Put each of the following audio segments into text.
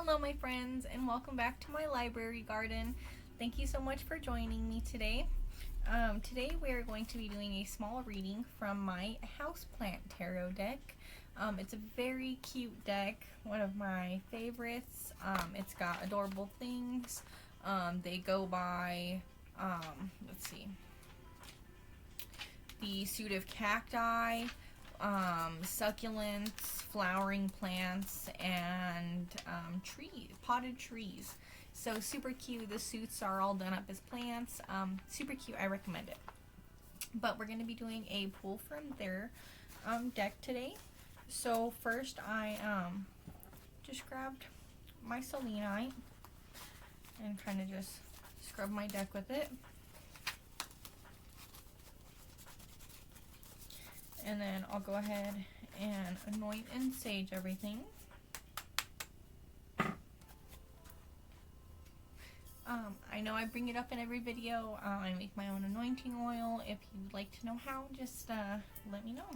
Hello my friends, and welcome back to my library garden. Thank you so much for joining me today. Today we are going to be doing a small reading from my Houseplant Tarot deck. It's a very cute deck, one of my favorites. It's got adorable things. They go by, let's see, the suit of cacti, succulents, flowering plants, and potted trees. So super cute. The suits are all done up as plants. Super cute. I recommend it. But we're going to be doing a pull from their deck today. So first I just grabbed my selenite and kind of just scrub my deck with it. And then I'll go ahead and anoint and sage everything. I know I bring it up in every video. I make my own anointing oil. If you'd like to know how, just let me know.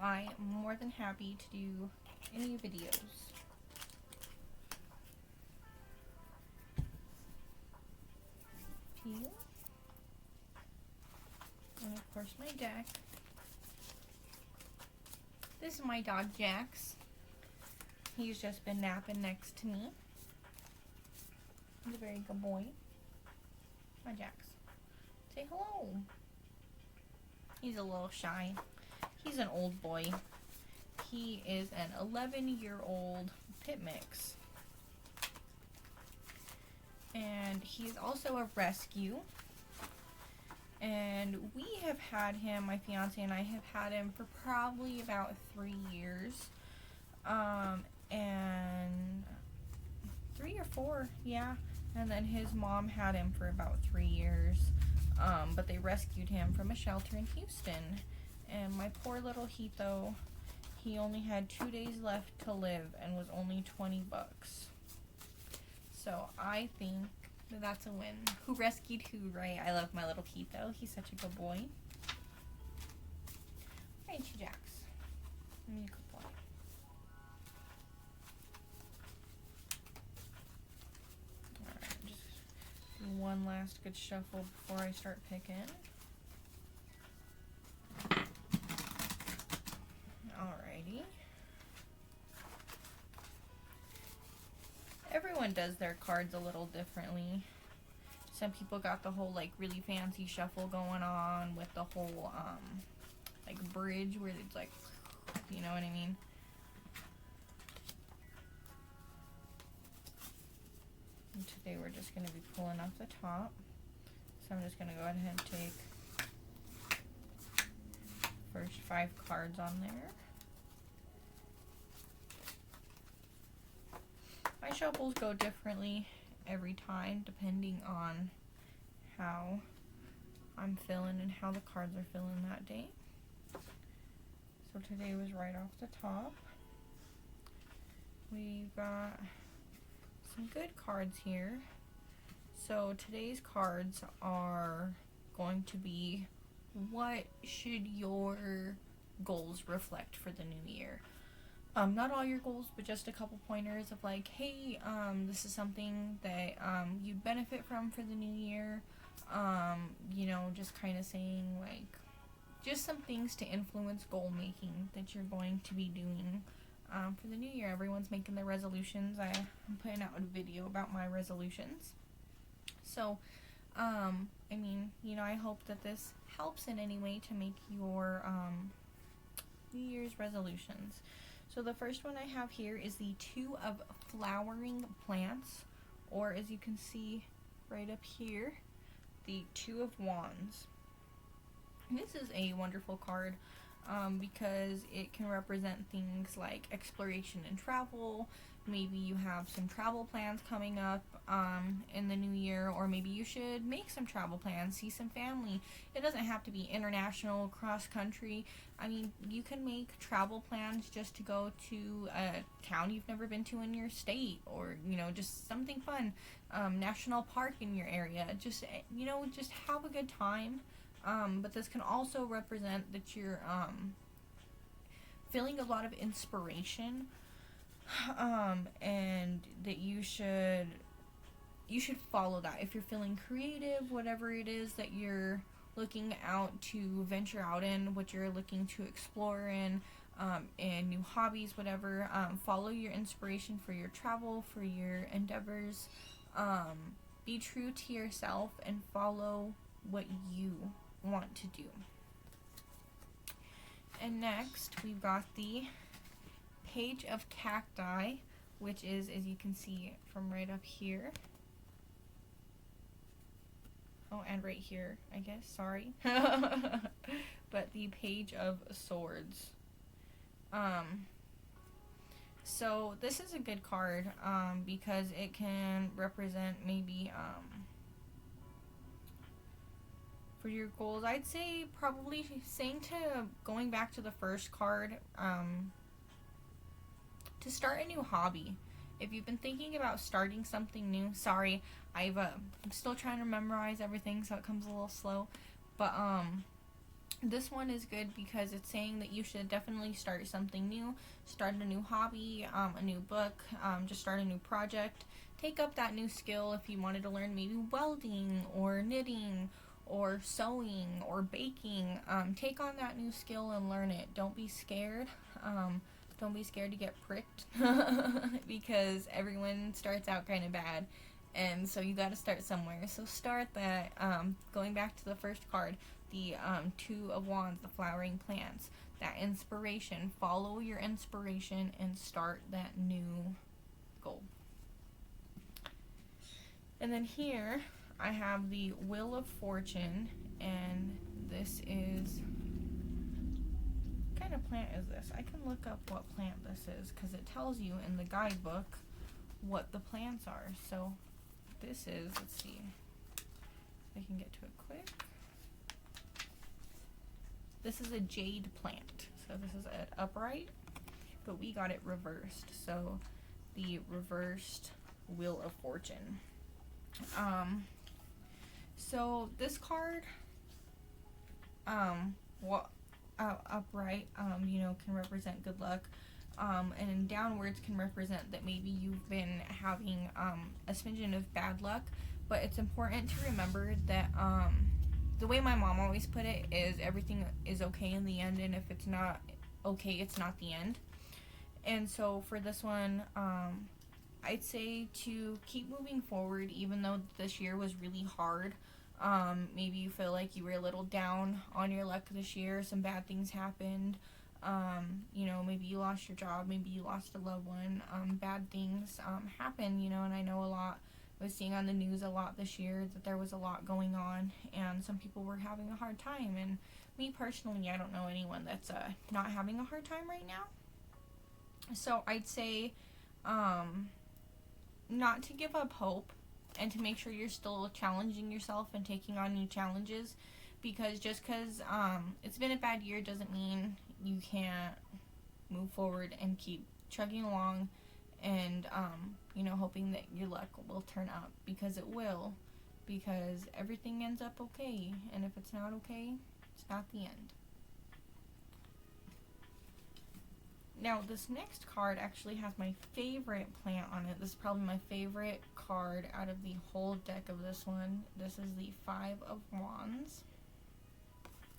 I am more than happy to do any videos. Peel. And of course my deck. This is my dog Jax. He's just been napping next to me. He's a very good boy. Hi Jax. Say hello. He's a little shy. He's an old boy. He is an 11-year-old pit mix. And he's also a rescue. And we have had him, my fiance and I have had him for probably about 3 years. And 3 or 4, yeah. And then his mom had him for about 3 years. But they rescued him from a shelter in Houston. And my poor little Hito, he only had 2 days left to live and was only $20. So I think that's a win. Who rescued who, right? I love my little Hito. He's such a good boy. Right, you Jax. Be a good boy. Alright, just do one last good shuffle before I start picking. Alrighty. Everyone does their cards a little differently. Some people got the whole like really fancy shuffle going on with the whole like bridge where it's like, you know what I mean? And today we're just going to be pulling off the top. So I'm just going to go ahead and take first 5 cards on there. My shuffles go differently every time depending on how I'm feeling and how the cards are feeling that day. So today was right off the top. We've got some good cards here. So today's cards are going to be, what should your goals reflect for the new year? Not all your goals, but just a couple pointers of like, hey, this is something that you'd benefit from for the new year. You know, just kind of saying like, just some things to influence goal making that you're going to be doing for the new year. Everyone's making their resolutions. I'm putting out a video about my resolutions. So, I mean, you know, I hope that this helps in any way to make your New Year's resolutions. So the first one I have here is the 2 of flowering plants, or as you can see right up here, the 2 of wands. This is a wonderful card because it can represent things like exploration and travel. Maybe you have some travel plans coming up in the new year, or maybe you should make some travel plans, see some family. It doesn't have to be international, cross country. I mean, you can make travel plans just to go to a town you've never been to in your state, or, you know, just something fun, national park in your area. Just, you know, just have a good time. But this can also represent that you're feeling a lot of inspiration and that you should follow that. If you're feeling creative, whatever it is that you're looking out to venture out in, what you're looking to explore in, and new hobbies, whatever, follow your inspiration for your travel, for your endeavors. Be true to yourself and follow what you want to do. And next, we've got the Page of Cacti, which is, as you can see from right up here. Oh, and right here, I guess, sorry. But the Page of Swords. So this is a good card, because it can represent maybe, for your goals. I'd say probably saying to, going back to the first card, to start a new hobby. If you've been thinking about starting something new, sorry, I'm still trying to memorize everything, so it comes a little slow. But this one is good because it's saying that you should definitely start something new, start a new hobby, a new book, just start a new project. Take up that new skill if you wanted to learn maybe welding or knitting or sewing or baking. Take on that new skill and learn it. Don't be scared. Don't be scared to get pricked because everyone starts out kind of bad, and so you got to start somewhere. So start that. Going back to the first card, the Two of Wands, the flowering plants, that inspiration. Follow your inspiration and start that new goal. And then here I have the Wheel of Fortune, and this is, what kind of plant is this? I can look up what plant this is because it tells you in the guidebook what the plants are. So this is, let's see if I can get to it quick. This is a jade plant. So this is an upright, but we got it reversed. So the reversed Wheel of Fortune. So this card, upright, can represent good luck, and downwards can represent that maybe you've been having a smidgen of bad luck. But it's important to remember that the way my mom always put it is everything is okay in the end, and if it's not okay, it's not the end. And so for this one, I'd say to keep moving forward, even though this year was really hard. Maybe you feel like you were a little down on your luck this year, some bad things happened, maybe you lost your job, maybe you lost a loved one, bad things happen, and I know I was seeing on the news a lot this year that there was a lot going on, and some people were having a hard time, and me personally, I don't know anyone that's not having a hard time right now. So I'd say not to give up hope, and to make sure you're still challenging yourself and taking on new challenges, because just because it's been a bad year doesn't mean you can't move forward and keep chugging along and hoping that your luck will turn up, because it will, because everything ends up okay, and if it's not okay, it's not the end. Now, this next card actually has my favorite plant on it. This is probably my favorite card out of the whole deck of this one. This is the Five of Wands.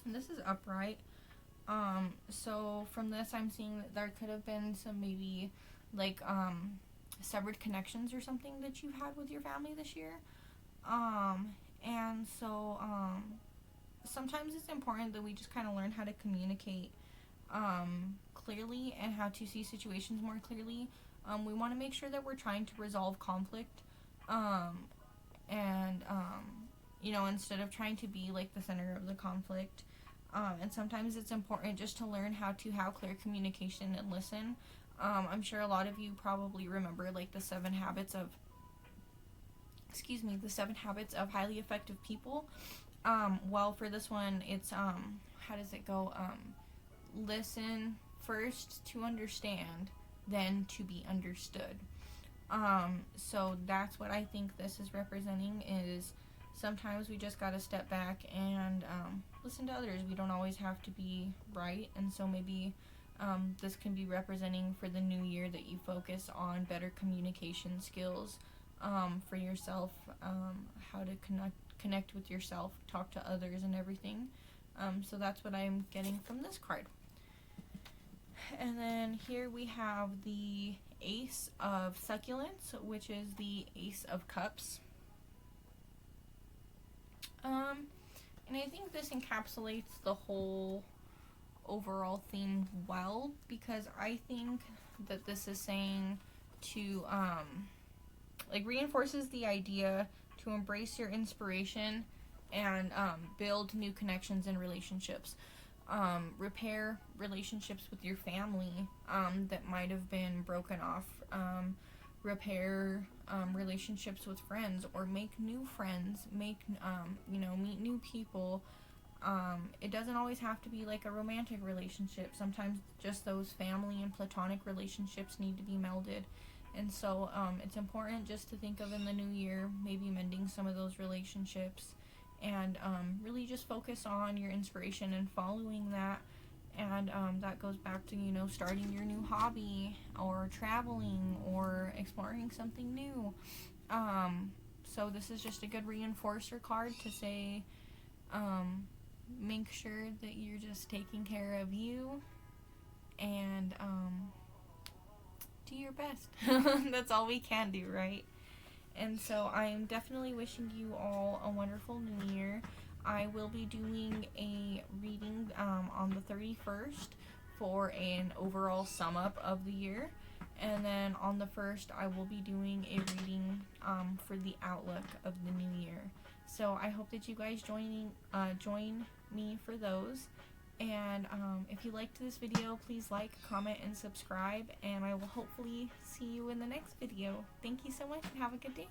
And this is upright. So from this, I'm seeing that there could have been some maybe like severed connections or something that you had with your family this year. And so sometimes it's important that we just kind of learn how to communicate clearly and how to see situations more clearly. We want to make sure that we're trying to resolve conflict, instead of trying to be like the center of the conflict. And sometimes it's important just to learn how to have clear communication and listen. I'm sure a lot of you probably remember like the 7 habits of highly effective people. Well, for this one, it's how does it go? Listen first to understand, then to be understood. So that's what I think this is representing, is sometimes we just gotta step back and listen to others. We don't always have to be right, and so maybe This can be representing for the new year that you focus on better communication skills for yourself, how to connect with yourself, talk to others, and everything. So that's what I'm getting from this card. And then here we have the Ace of Succulents, which is the Ace of Cups. And I think this encapsulates the whole overall theme well, because I think that this is saying to reinforces the idea to embrace your inspiration and build new connections and relationships. Repair relationships with your family that might have been broken off. Repair relationships with friends, or make new friends, meet new people. It doesn't always have to be like a romantic relationship. Sometimes just those family and platonic relationships need to be melded. And so it's important just to think of in the new year, maybe mending some of those relationships, and really just focus on your inspiration and following that. And that goes back to, starting your new hobby, or traveling, or exploring something new. So this is just a good reinforcer card to say, make sure that you're just taking care of you, and do your best. That's all we can do, right? And so I'm definitely wishing you all a wonderful new year. I will be doing a reading on the 31st for an overall sum up of the year. And then on the 1st, I will be doing a reading for the outlook of the new year. So I hope that you guys join me for those. And if you liked this video, please like, comment, and subscribe. And I will hopefully see you in the next video. Thank you so much, and have a good day.